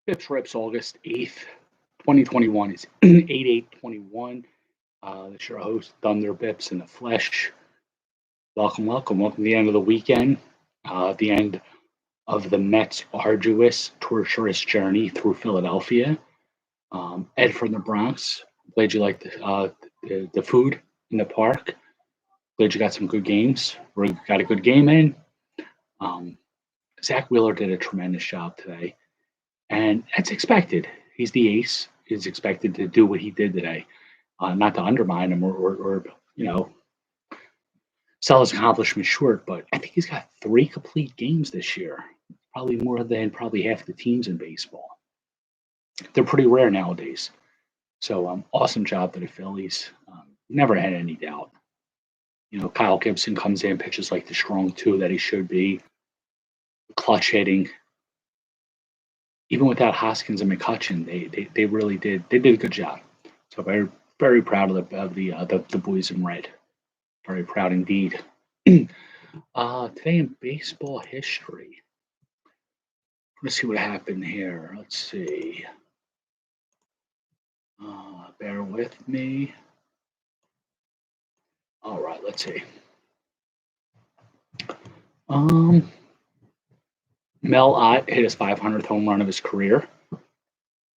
Bps Rps August 8th, 2021 is 8/8/21. It's your host, Thunder Bips in the flesh. Welcome, welcome, welcome to the end of the weekend, the end of the Mets' arduous, torturous journey through Philadelphia. Ed from the Bronx, glad you liked the food in the park. Glad you got some good games. We got a good game in. Zach Wheeler did a tremendous job today. And that's expected. He's the ace. He's expected to do what he did today. Not to undermine him or sell his accomplishments short, but I think he's got 3 complete games this year. Probably more than probably half the teams in baseball. They're pretty rare nowadays. So awesome job to the Phillies. Never had any doubt. Kyle Gibson comes in, pitches like the strong 2 that he should be. Clutch hitting. Even without Hoskins and McCutchen, they really did. They did a good job. So very very proud of the boys in red. Very proud indeed. Today in baseball history, let's see what happened here. Let's see. Bear with me. All right, let's see. Mel Ott hit his 500th home run of his career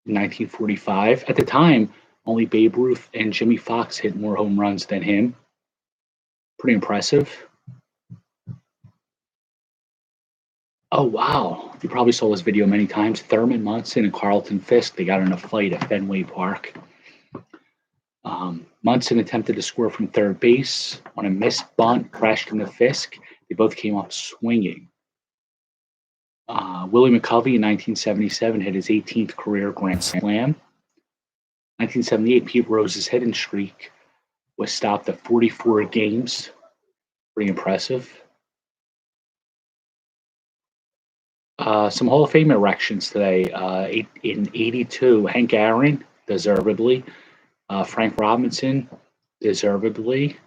in 1945. At the time, only Babe Ruth and Jimmy Fox hit more home runs than him. Pretty impressive. Oh, wow. You probably saw this video many times. Thurman Munson and Carlton Fisk, they got in a fight at Fenway Park. Munson attempted to score from third base. On a missed bunt, crashed into Fisk. They both came up swinging. Willie McCovey in 1977 hit his 18th career Grand Slam. 1978, Pete Rose's hitting streak was stopped at 44 games. Pretty impressive. Some Hall of Fame erections today. In 82, Hank Aaron, deservedly. Frank Robinson, deservedly.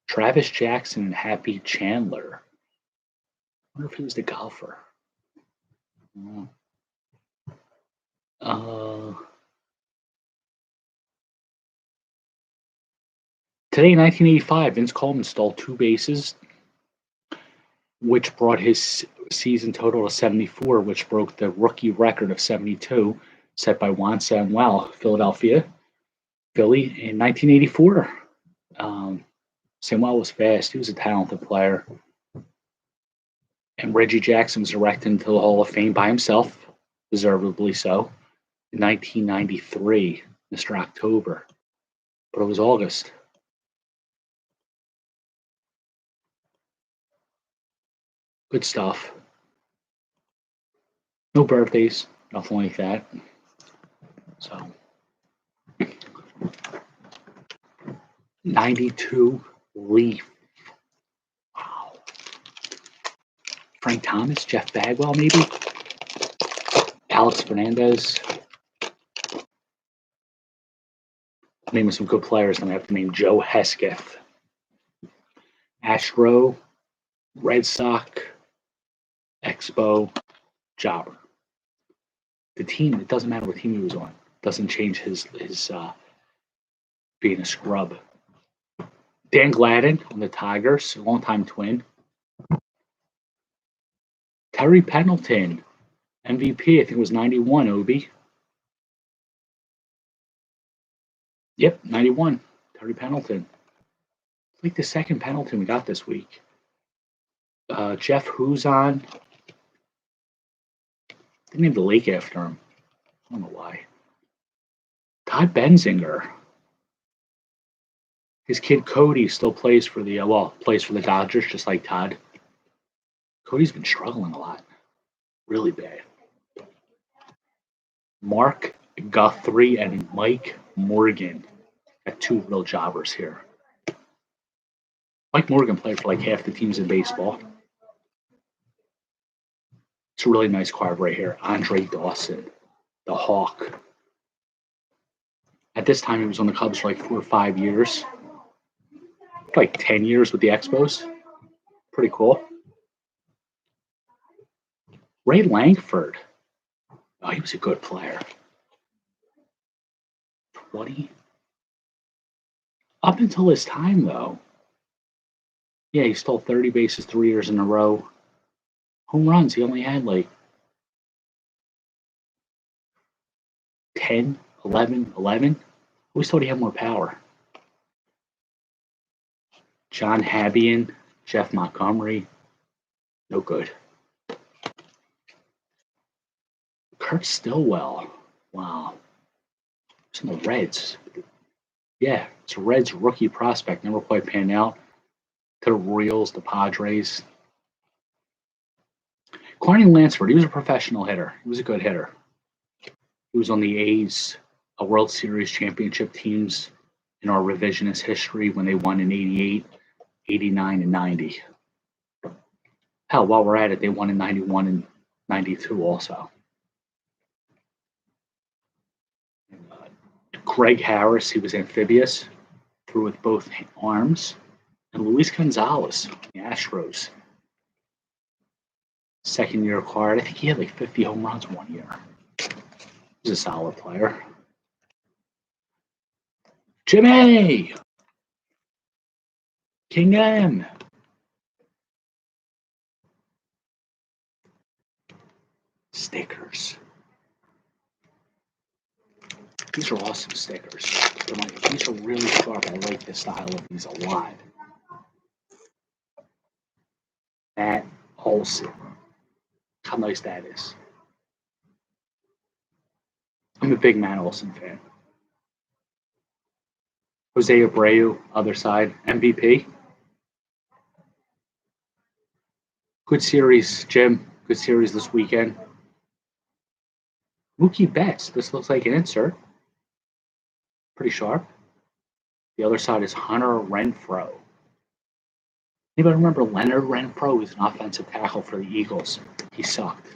Travis Jackson and Happy Chandler. I wonder if he was the golfer. Today, in 1985, Vince Coleman stole 2 bases, which brought his season total to 74, which broke the rookie record of 72 set by Juan Samuel, Philly. In 1984, Samuel was fast. He was a talented player. And Reggie Jackson was elected into the Hall of Fame by himself, deservedly so, in 1993, Mr. October. But it was August. Good stuff. No birthdays, nothing like that. So, 92 Leaf. Wow. Frank Thomas, Jeff Bagwell, maybe? Alex Fernandez. Naming some good players, and I have to name Joe Hesketh. Astro, Red Sox, Expo, Jobber. The team, it doesn't matter what team he was on. Doesn't change his being a scrub. Dan Gladden on the Tigers, a longtime twin. Terry Pendleton, MVP, I think it was 91, Obi. Yep, 91, Terry Pendleton. It's like the second Pendleton we got this week. Jeff Huzon. They named the lake after him. I don't know why. Todd Benzinger. His kid Cody still plays for the Dodgers, just like Todd. Cody's been struggling a lot. Really bad. Mark Guthrie and Mike Morgan. Got 2 real jobbers here. Mike Morgan played for like half the teams in baseball. It's a really nice card right here. Andre Dawson, the Hawk. At this time, he was on the Cubs for like 4 or 5 years. Like 10 years with the Expos. Pretty cool. Ray Langford. Oh, he was a good player. 20? Up until his time, though. Yeah, he stole 30 bases 3 years in a row. Home runs, he only had like 10, 11, 11. I always thought he had more power. John Habian, Jeff Montgomery, no good. Kurt Stillwell, wow. It's in the Reds. Yeah, it's a Reds rookie prospect. Never quite panned out. To the Royals, the Padres. Carney Lansford, he was a professional hitter. He was a good hitter. He was on the A's, a World Series championship teams in our revisionist history when they won in 88, 89, and 90. Hell, while we're at it, they won in 91 and 92 also. Greg Harris, he was amphibious, threw with both arms. And Luis Gonzalez, the Astros. Second year card. I think he had like 50 home runs 1 year. He's a solid player. Jimmy! King M. Stickers. These are awesome stickers. These are really sharp. I like the style of these a lot. Matt Olson. How nice that is. I'm a big Matt Olson fan. Jose Abreu, other side, MVP. Good series, Jim. Good series this weekend. Mookie Betts. This looks like an insert. Pretty sharp. The other side is Hunter Renfroe. Anybody remember Leonard Renfroe? He was an offensive tackle for the Eagles. He sucked.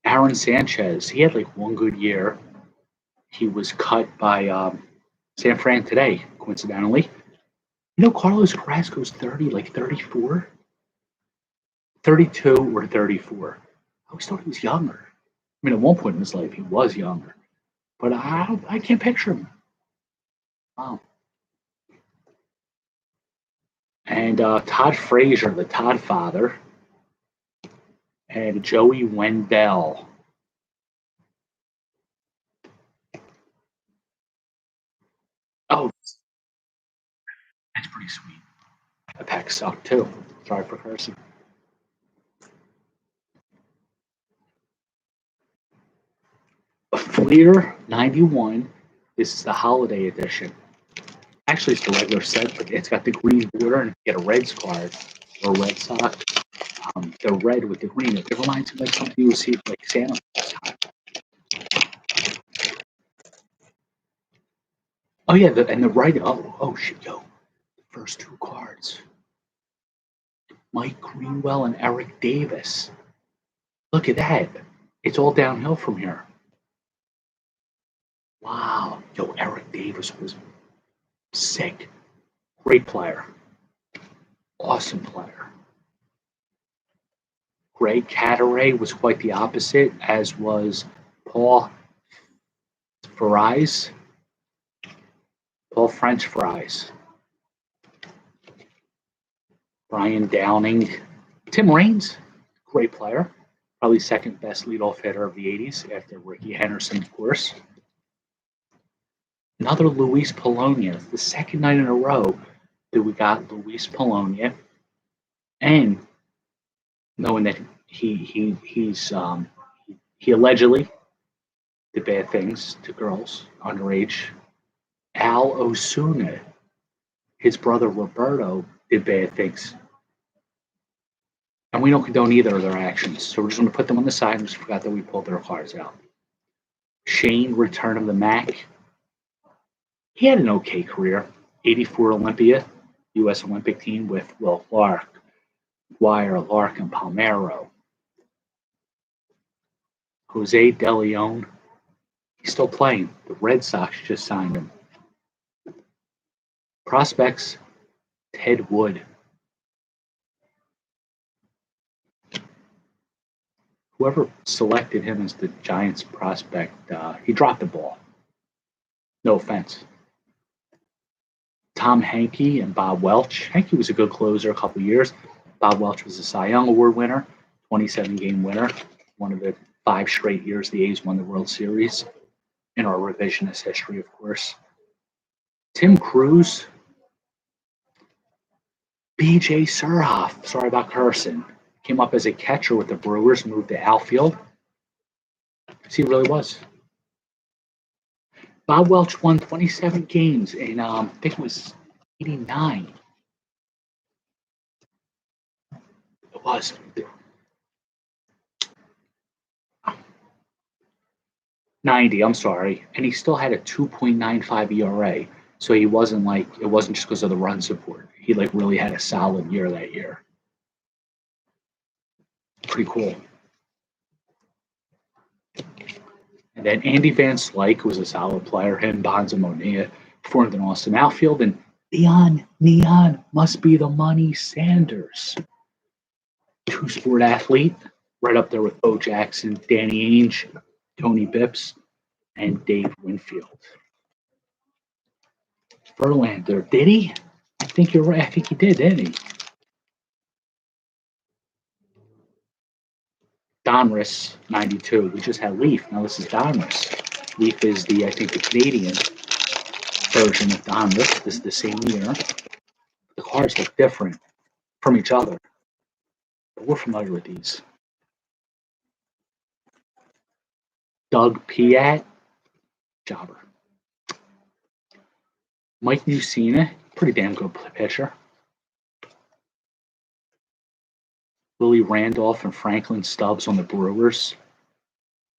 Aaron Sanchez. He had like one good year. He was cut by San Fran today, coincidentally. You know, Carlos Carrasco's 30, like 34? 32 or 34. I always thought he was younger. I mean, at one point in his life, he was younger. But I can't picture him. Wow. And Todd Frazier, the Todd father, and Joey Wendell. Oh, that's pretty sweet. That pack sucked too. Sorry for cursing. Fleer 91. This is the holiday edition. Actually, it's the regular set, but it's got the green border, and if you get a Reds card or a Red Sox, the red with the green, it reminds me of something you would see like Santa Claus time. Oh yeah, and the right. Oh shit, yo, the first two cards. Mike Greenwell and Eric Davis. Look at that. It's all downhill from here. Wow. Yo, Eric Davis was sick. Great player. Awesome player. Greg Cadaret was quite the opposite, as was Paul Fries. Paul French Fries. Brian Downing. Tim Raines, great player. Probably second best leadoff hitter of the 80s after Ricky Henderson, of course. Another Luis Polonia. It's the second night in a row that we got Luis Polonia. And knowing that he allegedly did bad things to girls underage. Al Osuna, his brother Roberto, did bad things. And we don't condone either of their actions. So we're just going to put them on the side and just forgot that we pulled their cards out. Shane, return of the Mac. He had an okay career. 84 Olympia, U.S. Olympic team with Will Clark, Dwyer, Larkin, Palmero. Jose De Leon, he's still playing. The Red Sox just signed him. Prospects, Ted Wood. whoever selected him as the Giants prospect, he dropped the ball. No offense. Tom Hankey and Bob Welch. Hankey was a good closer a couple years. Bob Welch was a Cy Young Award winner, 27-game winner, one of the 5 straight years the A's won the World Series in our revisionist history, of course. Tim Cruz, BJ Surhoff, sorry about cursing, came up as a catcher with the Brewers, moved to outfield. He really was. Bob Welch won 27 games in, I think it was 89. It was. 90, I'm sorry. And he still had a 2.95 ERA. So he wasn't like, it wasn't just because of the run support. He like really had a solid year that year. Pretty cool. And then Andy Van Slyke was a solid player. Him, Bonds, and Monia formed an awesome outfield. And Neon must be the money Sanders. 2-sport athlete, right up there with Bo Jackson, Danny Ainge, Tony Bps, and Dave Winfield. Verlander, did he? I think you're right. I think he didn't he? Donruss, 92. We just had Leaf. Now this is Donruss. Leaf is the, I think, the Canadian version of Donruss. This is the same year. The cards look different from each other, but we're familiar with these. Doug Piat, jobber. Mike Mussina, pretty damn good pitcher. Willie Randolph and Franklin Stubbs on the Brewers.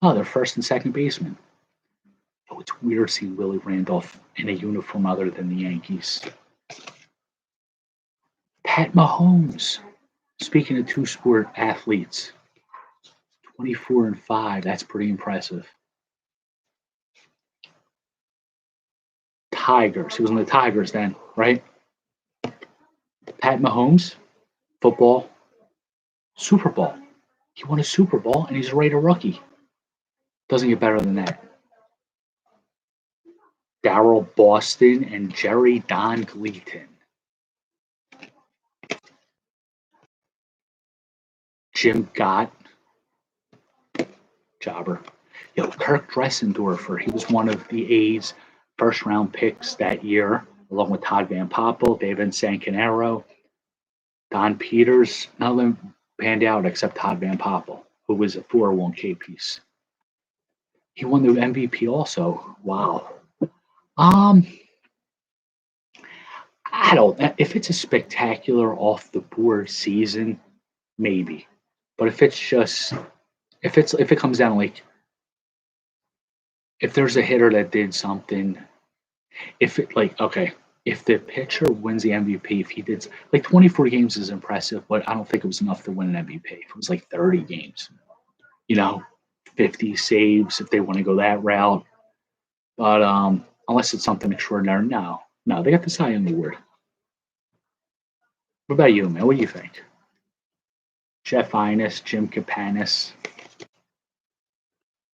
Oh, they're first and second baseman. Oh, it's weird seeing Willie Randolph in a uniform other than the Yankees. Pat Mahomes. Speaking of 2-sport athletes, 24-5. That's pretty impressive. Tigers. He was on the Tigers then, right? Pat Mahomes, football, Super Bowl. He won a Super Bowl and he's a Raider rookie. Doesn't get better than that. Darryl Boston and Jerry Don Gleaton. Jim Gott, jobber. Yo, Kirk Dressendorfer, he was one of the A's first-round picks that year, along with Todd Van Poppel, David Sancanero, Don Peters. None of them panned out except Todd Van Poppel, who was a 401k piece. He won the MVP also. Wow. I don't. If it's a spectacular off-the-board season, maybe. But if it's just, if it comes down like, if there's a hitter that did something, if it like, okay, if the pitcher wins the MVP, if he did like 24 games is impressive, but I don't think it was enough to win an MVP. If it was like 30 games, 50 saves if they want to go that route. But unless it's something extraordinary, no, they got the Cy Young Award. What about you, man? What do you think? Jeff Innes, Jim Capanis.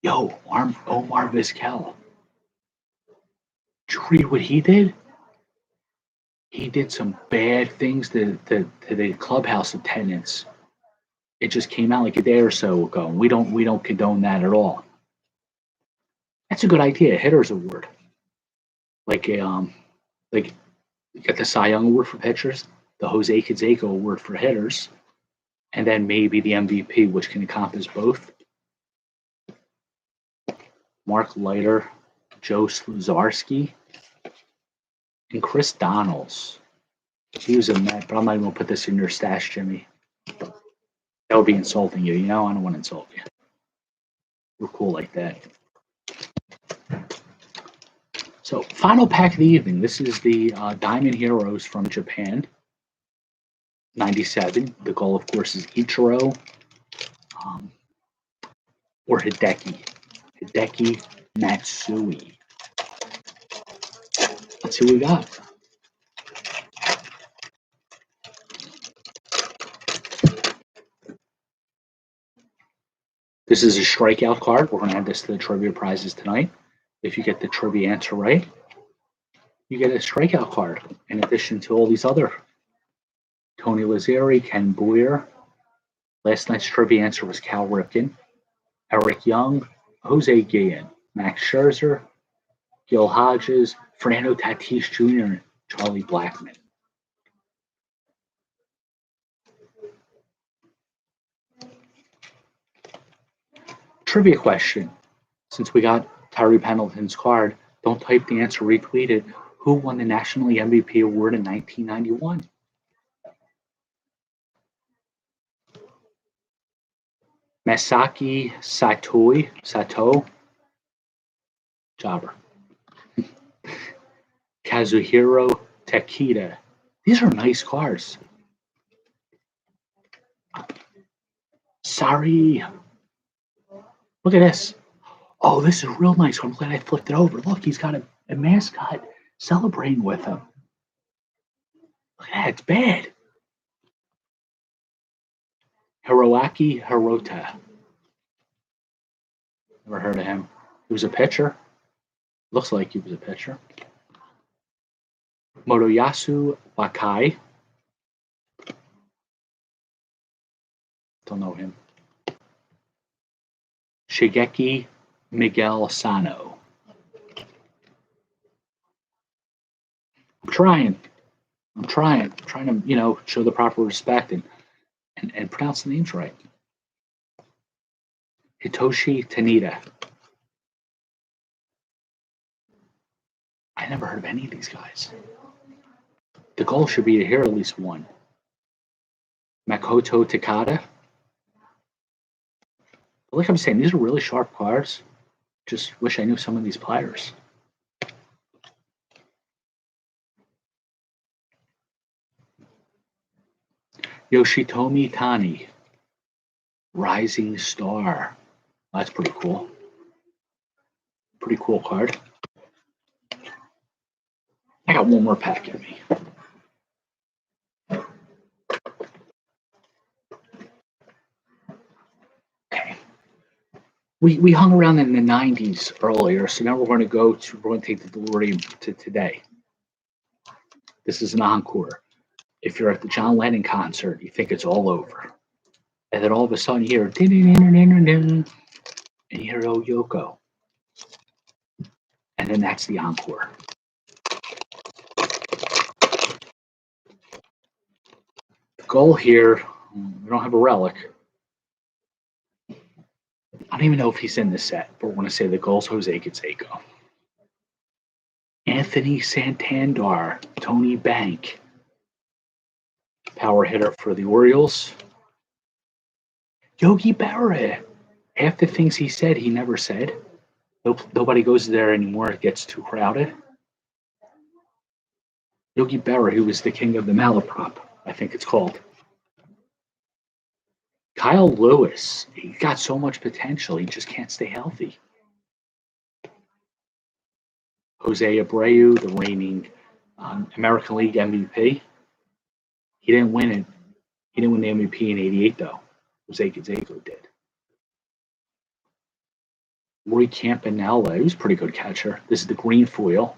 Yo, Omar Vizquel. Did you read what he did? He did some bad things to the clubhouse attendants. It just came out like a day or so ago. We don't condone that at all. That's a good idea. Hitters award, like you got the Cy Young Award for pitchers, the Jose Canseco Award for hitters, and then maybe the MVP, which can encompass both. Mark Leiter, Joe Sluzarski, and Chris Donalds. He was a Met, but I'm not even going to put this in your stash, Jimmy. That would be insulting you. I don't want to insult you. We're cool like that. So, final pack of the evening. This is the Diamond Heroes from Japan. 97. The goal, of course, is Ichiro or Hideki. Hideki Matsui. Let's see what we got. This is a strikeout card. We're going to add this to the trivia prizes tonight. If you get the trivia answer right, you get a strikeout card in addition to all these other. Tony Lazzeri, Ken Boyer. Last night's trivia answer was Cal Ripken, Eric Young, Jose Guillen, Max Scherzer, Gil Hodges, Fernando Tatis Jr., and Charlie Blackmon. Trivia question. Since we got Tyree Pendleton's card, don't type the answer, retweet it. Who won the National League MVP award in 1991? Masaki Sato, Jobber. Kazuhiro Takeda. These are nice cards. Sorry. Look at this. Oh, this is a real nice one. I'm glad I flipped it over. Look, he's got a mascot celebrating with him. Look at that. It's bad. Hiroaki Hirota. Never heard of him. He was a pitcher. Looks like he was a pitcher. Motoyasu Wakai. Don't know him. Shigeki Miguel Sano. I'm trying to, show the proper respect and pronounce the names right. Hitoshi Tanida. I never heard of any of these guys. The goal should be to hear at least one. Makoto Takada. But like I'm saying, these are really sharp cards. Just wish I knew some of these players. Yoshitomi Tani. Rising Star. That's pretty cool. Pretty cool card. I got one more pack in me. Okay. We hung around in the 90s earlier, so now we're going to take the DeLorean to today. This is an encore. If you're at the John Lennon concert, you think it's all over. And then all of a sudden you hear and you hear Oh Yoko. And then that's the encore. The goal here, we don't have a relic. I don't even know if he's in this set, but we're going to say the goal's Jose Canseco. Anthony Santander, Tony Bank. Power hitter for the Orioles. Yogi Berra. Half the things he said, he never said. Nobody goes there anymore. It gets too crowded. Yogi Berra, who was the king of the malaprop, I think it's called. Kyle Lewis. He got so much potential. He just can't stay healthy. Jose Abreu, the reigning American League MVP. He didn't win it. He didn't win the MVP in '88, though. Jose Canseco did. Roy Campanella, he was a pretty good catcher. This is the green foil.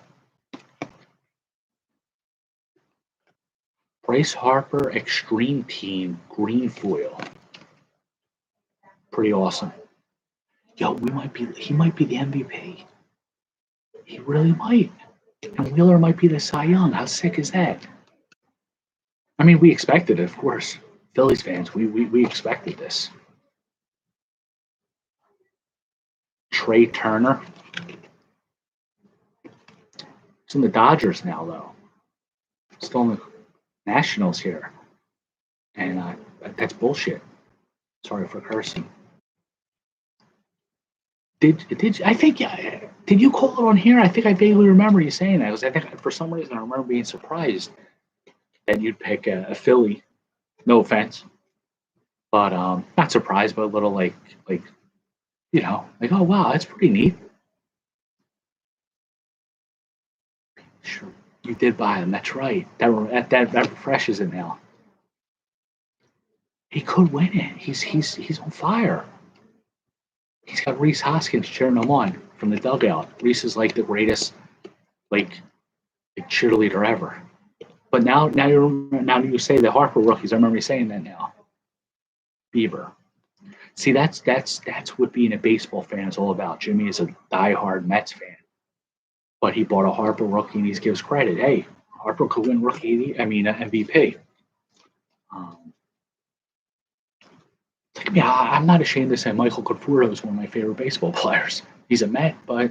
Bryce Harper, Extreme Team, green foil. Pretty awesome. Yo, he might be the MVP. He really might. And Wheeler might be the Cy Young. How sick is that? I mean, we expected it, of course. Phillies fans, we expected this. Trey Turner. It's in the Dodgers now, though. Still in the Nationals here. And that's bullshit. Sorry for cursing. Did you call it on here? I think I vaguely remember you saying that. Because I think for some reason I remember being surprised that you'd pick a Philly. No offense, but not surprised, but a little like oh wow, that's pretty neat. Sure, you did buy him. That's right. That refreshes it now. He could win it. He's on fire. He's got Reese Hoskins cheering him on from the dugout. Reese is like the greatest like, like cheerleader ever. But now you say the Harper rookies. I remember you saying that now. Bieber. See, that's what being a baseball fan is all about. Jimmy is a diehard Mets fan, but he bought a Harper rookie, and he gives credit. Hey, Harper could win rookie. I mean MVP. Um, Look at me. I'm not ashamed to say Michael Conforto is one of my favorite baseball players. He's a Met, but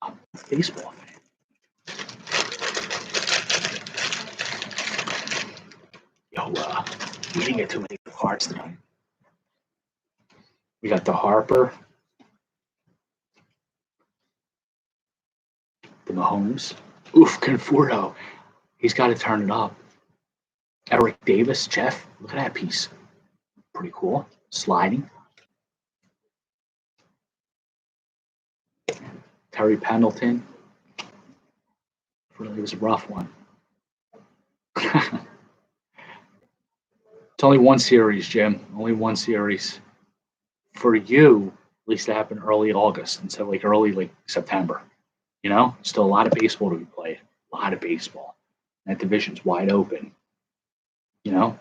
I'm a baseball fan. Yo, we didn't get too many cards tonight. We got the Harper, the Mahomes. Oof, Conforto. He's got to turn it up. Eric Davis, Jeff. Look at that piece. Pretty cool. Sliding. Terry Pendleton. Really was a rough one. It's only one series, Jim. Only one series. For you, at least it happened early August instead of like early like September. You know, still a lot of baseball to be played. A lot of baseball. That division's wide open. You know,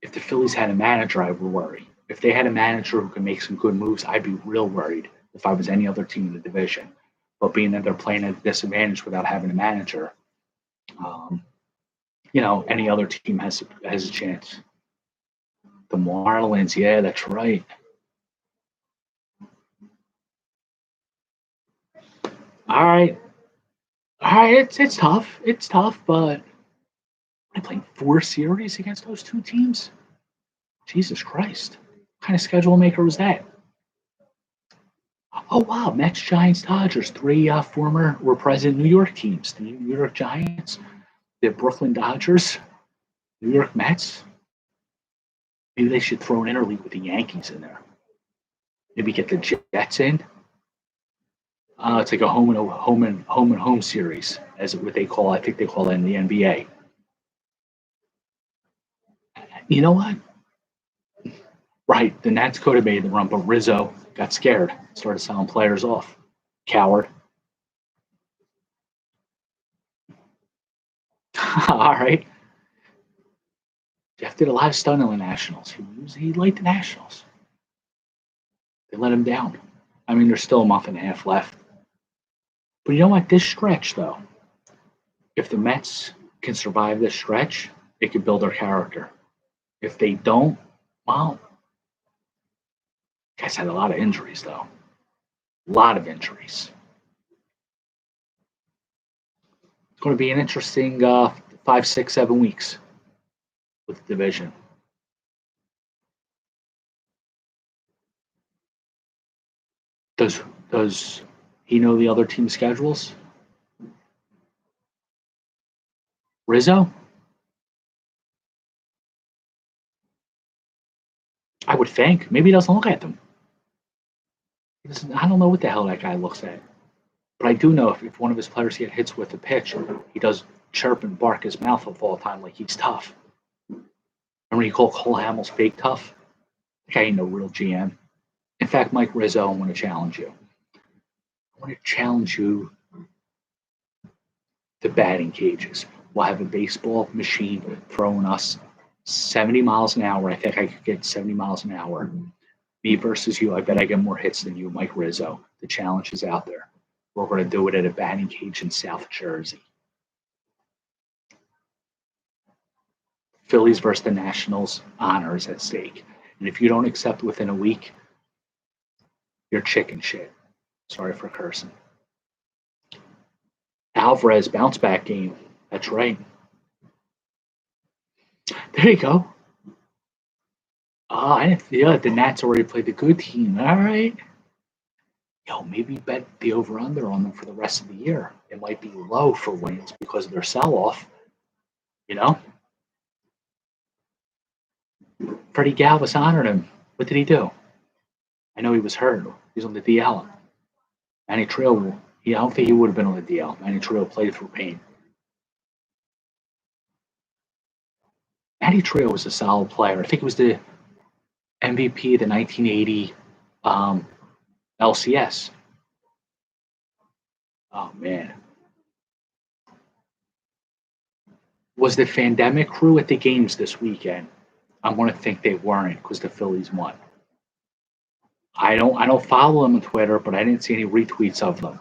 if the Phillies had a manager, I would worry. If they had a manager who could make some good moves, I'd be real worried if I was any other team in the division. But being that they're playing at a disadvantage without having a manager, um, you know, any other team has a chance. The Marlins, yeah, that's right. All right, all right, it's tough. It's tough, but I played four series against those two teams. Jesus Christ, what kind of schedule maker was that? Oh wow, Mets, Giants, Dodgers, three former were present New York teams: the New York Giants, the Brooklyn Dodgers, New York Mets. Maybe they should throw an interleague with the Yankees in there. Maybe get the Jets in. It's like a home series, as what they call. I think they call it in the NBA. You know what? Right, the Nats could have made the run, but Rizzo got scared, started selling players off. Coward. All right. Jeff did a lot of stuff in the Nationals. He liked the Nationals. They let him down. I mean, there's still a month and a half left. But you know what? This stretch, though, if the Mets can survive this stretch, they could build their character. If they don't, well, guys had a lot of injuries, though. A lot of injuries. It's going to be an interesting 5, 6, 7 weeks with the division. Does he know the other team schedules? Rizzo? I would think. Maybe he doesn't look at them. I don't know what the hell that guy looks at. But I do know if one of his players get hits with a pitch, he does chirp and bark his mouth off all the time like he's tough. Remember you call Cole Hamels fake tough? That guy ain't no real GM. In fact, Mike Rizzo, I want to challenge you. I want to challenge you to batting cages. We'll have a baseball machine throwing us 70 miles an hour. I think I could get 70 miles an hour. Me versus you, I bet I get more hits than you, Mike Rizzo. The challenge is out there. We're going to do it at a batting cage in South Jersey. Phillies versus the Nationals, honor is at stake. And if you don't accept within a week, you're chicken shit. Sorry for cursing. Alvarez bounce back game. That's right. There you go. Yeah, the Nats already played the good team. All right. Yo, maybe bet the over under on them for the rest of the year. It might be low for wins because of their sell off. You know, Freddie Galvis honored him. What did he do? I know he was hurt. He's on the DL. Manny Trillo, I don't think he would have been on the DL. Manny Trillo played through pain. Manny Trillo was a solid player. I think it was MVP of the 1980 um, LCS. Oh man, was the Fandemic crew at the games this weekend? I want to think they weren't because the Phillies won. I don't follow them on Twitter, but I didn't see any retweets of them.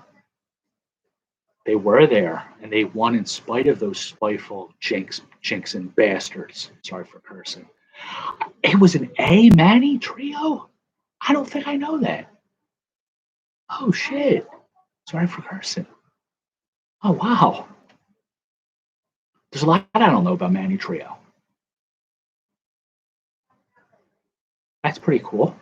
They were there and they won in spite of those spiteful jinx and bastards. Sorry for cursing. It was an A Manny trio? I don't think I know that. Oh shit. Sorry for cursing. Oh wow. There's a lot I don't know about Manny Trio. That's pretty cool.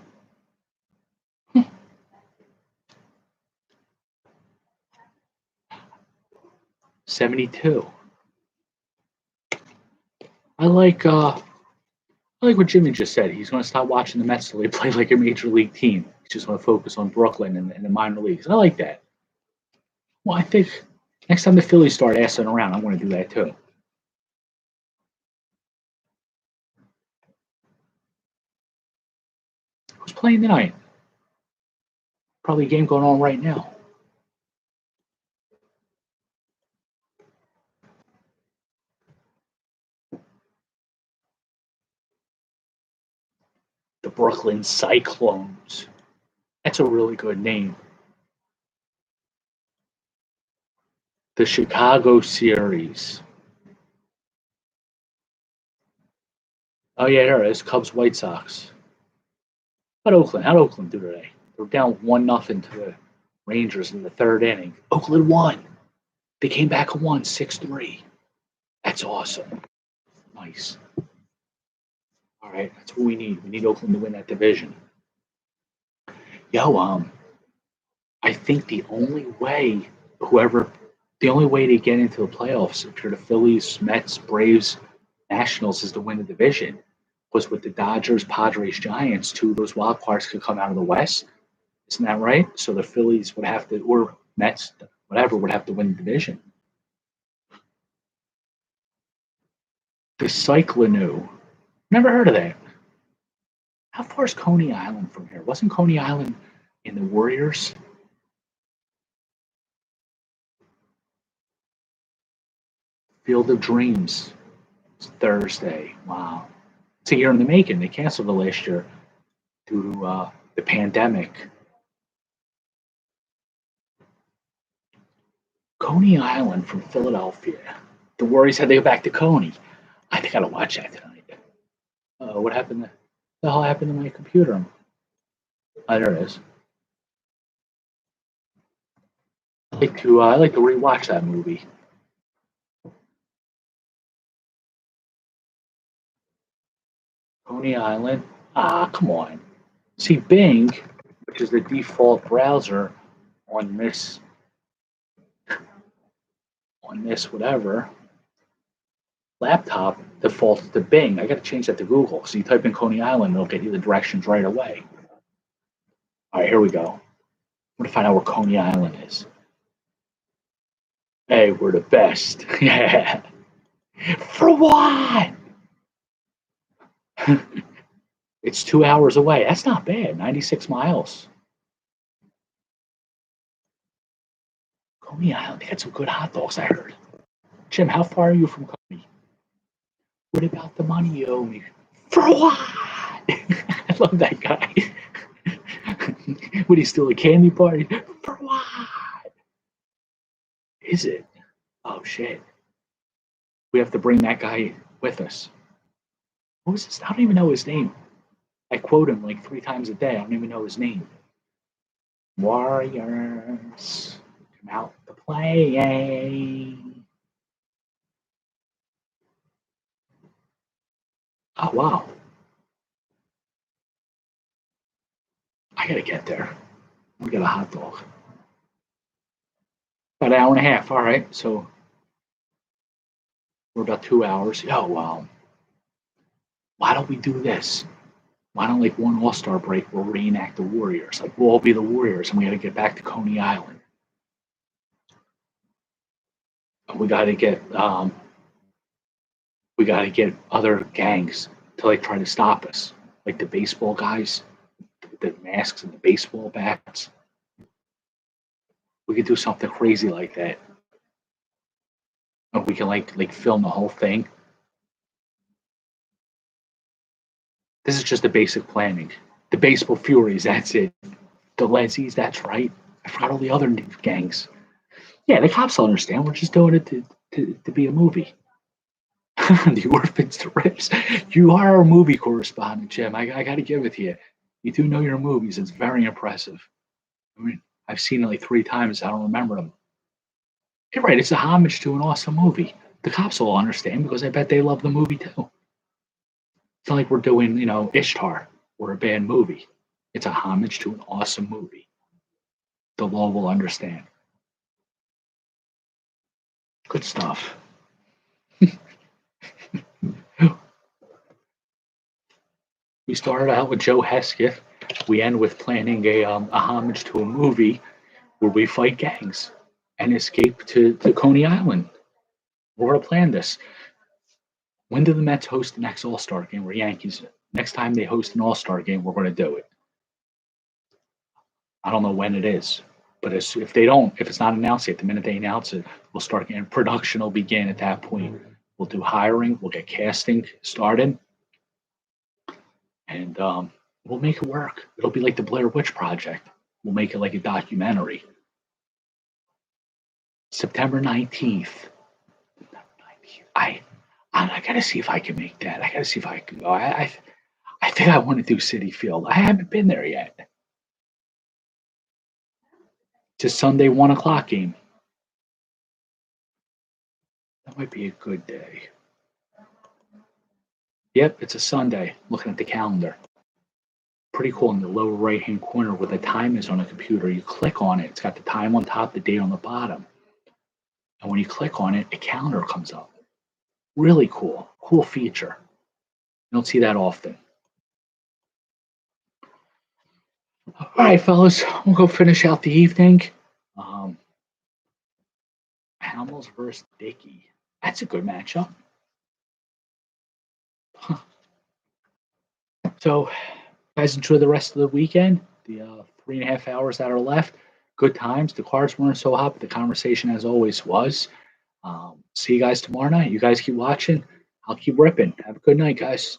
72. I like what Jimmy just said. He's going to stop watching the Mets till they play like a major league team. He's just going to focus on Brooklyn and the minor leagues. I like that. Well, I think next time the Phillies start assing around, I'm going to do that too. Who's playing tonight? Probably a game going on right now. The Brooklyn Cyclones. That's a really good name. The Chicago series. Oh yeah, there it is. Cubs White Sox. How'd Oakland do today? They're down 1-0 to the Rangers in the third inning. Oakland won. They came back and won 6-3. That's awesome. Nice. All right, that's what we need. We need Oakland to win that division. Yo, I think the only way to get into the playoffs if you're the Phillies, Mets, Braves, Nationals is to win the division. Was with the Dodgers, Padres, Giants, two of those wild cards could come out of the West. Isn't that right? So the Phillies would have to, or Mets, whatever, would have to win the division. The Cyclone. Never heard of that. How far is Coney Island from here? Wasn't Coney Island in the Warriors? Field of Dreams. It's Thursday. Wow. It's a year in the making. They canceled it last year due to the pandemic. Coney Island from Philadelphia. The Warriors had to go back to Coney. I think I gotta watch that tonight. What happened? The hell happened to my computer? Oh, there it is. I like to rewatch that movie. Coney Island. Ah, come on. See, Bing, which is the default browser on this whatever laptop, defaults to Bing. I got to change that to Google. So you type in Coney Island, it'll get you the directions right away. All right, here we go. I'm gonna find out where Coney Island is. Hey, we're the best. Yeah. For what? It's 2 hours away. That's not bad. 96 miles. Coney Island. They got some good hot dogs, I heard. Jim, how far are you from Coney? What about the money you owe me? For what? I love that guy. Would he steal a candy party? For what? Is it? Oh shit. We have to bring that guy with us. What was his? I don't even know his name. I quote him like 3 times a day. I don't even know his name. Warriors come out to play. Oh wow. I gotta get there. We got a hot dog. About an hour and a half. All right. So we're about 2 hours. Oh wow. Why don't we do this? Why don't like one All-Star break we'll reenact the Warriors? Like we'll all be the Warriors and we gotta get back to Coney Island. We gotta get other gangs to like try to stop us. like the baseball guys, the masks and the baseball bats. We could do something crazy like that. And we can like film the whole thing. This is just the basic planning. The baseball furies, that's it. The Lezies, that's right. I forgot all the other gangs. Yeah, the cops will understand. We're just doing it to be a movie. The orphans to rips. You are a movie correspondent, Jim. I got to give it to you. You do know your movies. It's very impressive. I mean, I've seen it like 3 times. I don't remember them. You're right. It's a homage to an awesome movie. The cops will understand because I bet they love the movie too. It's not like we're doing, Ishtar or a bad movie. It's a homage to an awesome movie. The law will understand. Good stuff. We started out with Joe Hesketh. We end with planning a homage to a movie where we fight gangs and escape to Coney Island. We're going to plan this. When do the Mets host the next All Star game? Or Yankees? Next time they host an All Star game, we're going to do it. I don't know when it is, but if they don't, if it's not announced yet, the minute they announce it, we'll start getting production will begin at that point. We'll do hiring, we'll get casting started, and we'll make it work. It'll be like the Blair Witch Project. We'll make it like a documentary. September 19th. I gotta see if I can make that. I gotta see if I can go. I think I want to do City Field. I haven't been there yet. It's a Sunday 1 o'clock game. That might be a good day. Yep, it's a Sunday. Looking at the calendar. Pretty cool in the lower right hand corner where the time is on a computer. You click on it, it's got the time on top, the date on the bottom. And when you click on it, a calendar comes up. Really cool. Cool feature. You don't see that often. All right, fellas, we'll go finish out the evening. Um, Hamels versus Dickey. That's a good matchup. Huh. So, guys, enjoy the rest of the weekend. The 3.5 hours that are left. Good times. The cards weren't so hot, but the conversation, as always, was. See you guys tomorrow night. You guys keep watching. I'll keep ripping. Have a good night, guys.